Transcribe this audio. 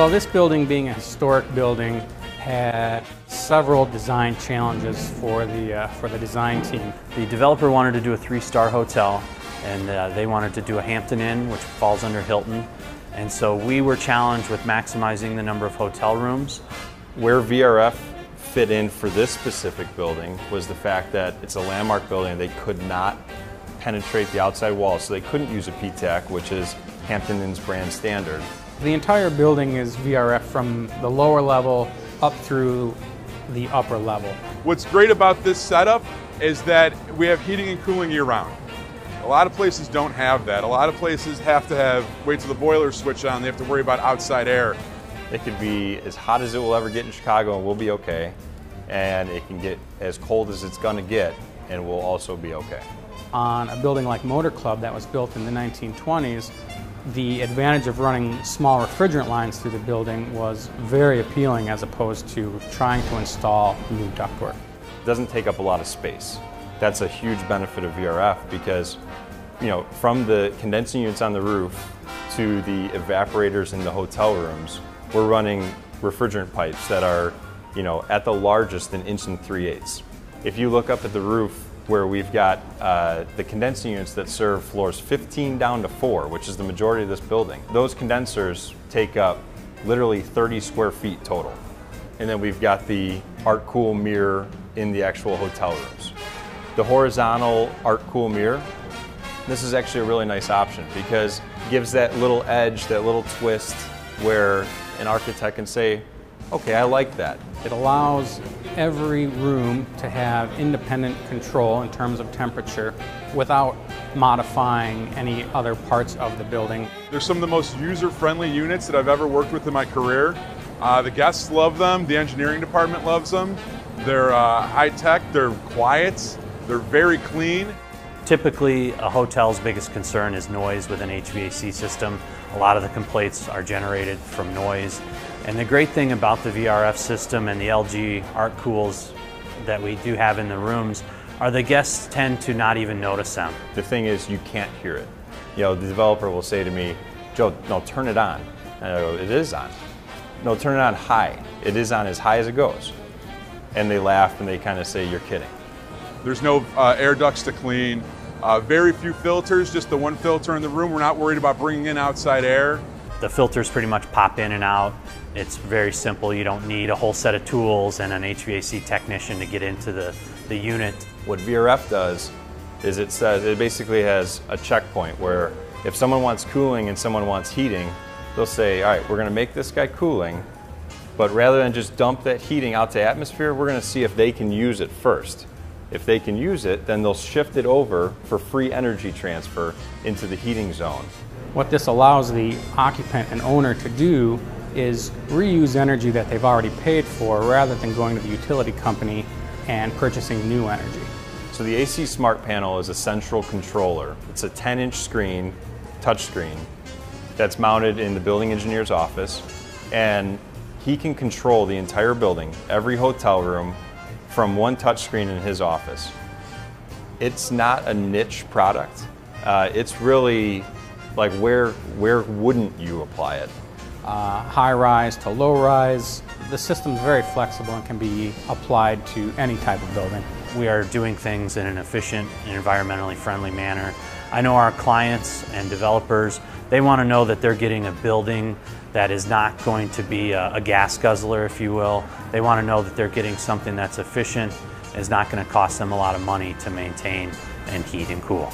Well, this building, being a historic building, had several design challenges for the design team. The developer wanted to do a 3-star hotel, and they wanted to do a Hampton Inn, which falls under Hilton. And so we were challenged with maximizing the number of hotel rooms. Where VRF fit in for this specific building was the fact that it's a landmark building. They could not penetrate the outside wall, so they couldn't use a PTAC, which is Hampton Inn's brand standard. The entire building is VRF from the lower level up through the upper level. What's great about this setup is that we have heating and cooling year-round. A lot of places don't have that. A lot of places have to wait till the boilers switch on. They have to worry about outside air. It could be as hot as it will ever get in Chicago and we'll be okay. And it can get as cold as it's going to get and we'll also be okay. On a building like Motor Club that was built in the 1920s, the advantage of running small refrigerant lines through the building was very appealing as opposed to trying to install new ductwork. It doesn't take up a lot of space. That's a huge benefit of VRF because, you know, from the condensing units on the roof to the evaporators in the hotel rooms, we're running refrigerant pipes that are, you know, at the largest 1 3/8 inches. If you look up at the roof where we've got the condensing units that serve floors 15 down to 4, which is the majority of this building, those condensers take up literally 30 square feet total. And then we've got the Art Cool mirror in the actual hotel rooms. The horizontal Art Cool mirror, this is actually a really nice option because it gives that little edge, that little twist where an architect can say, okay, I like that. It allows every room to have independent control in terms of temperature without modifying any other parts of the building. They're some of the most user-friendly units that I've ever worked with in my career. The guests love them, the engineering department loves them. They're high-tech, they're quiet, they're very clean. Typically, a hotel's biggest concern is noise with an HVAC system. A lot of the complaints are generated from noise. And the great thing about the VRF system and the LG Art Cools that we do have in the rooms are the guests tend to not even notice them. The thing is, you can't hear it. You know, the developer will say to me, Joe, no, turn it on. And I go, it is on. No, turn it on high. It is on as high as it goes. And they laugh and they kind of say, you're kidding. There's no air ducts to clean. Very few filters, just the one filter in the room. We're not worried about bringing in outside air. The filters pretty much pop in and out. It's very simple. You don't need a whole set of tools and an HVAC technician to get into the unit. What VRF does is it basically has a checkpoint where if someone wants cooling and someone wants heating, they'll say, all right, we're going to make this guy cooling, but rather than just dump that heating out to atmosphere, we're going to see if they can use it first. If they can use it, then they'll shift it over for free energy transfer into the heating zone. What this allows the occupant and owner to do is reuse energy that they've already paid for rather than going to the utility company and purchasing new energy. So the AC Smart Panel is a central controller. It's a 10-inch screen, touch screen, that's mounted in the building engineer's office, and he can control the entire building, every hotel room, from one touch screen in his office. It's not a niche product. It's really like where wouldn't you apply it? High rise to low rise. The system's very flexible and can be applied to any type of building. We are doing things in an efficient and environmentally friendly manner. I know our clients and developers, they want to know that they're getting a building that is not going to be a gas guzzler, if you will. They want to know that they're getting something that's efficient, is not going to cost them a lot of money to maintain and heat and cool.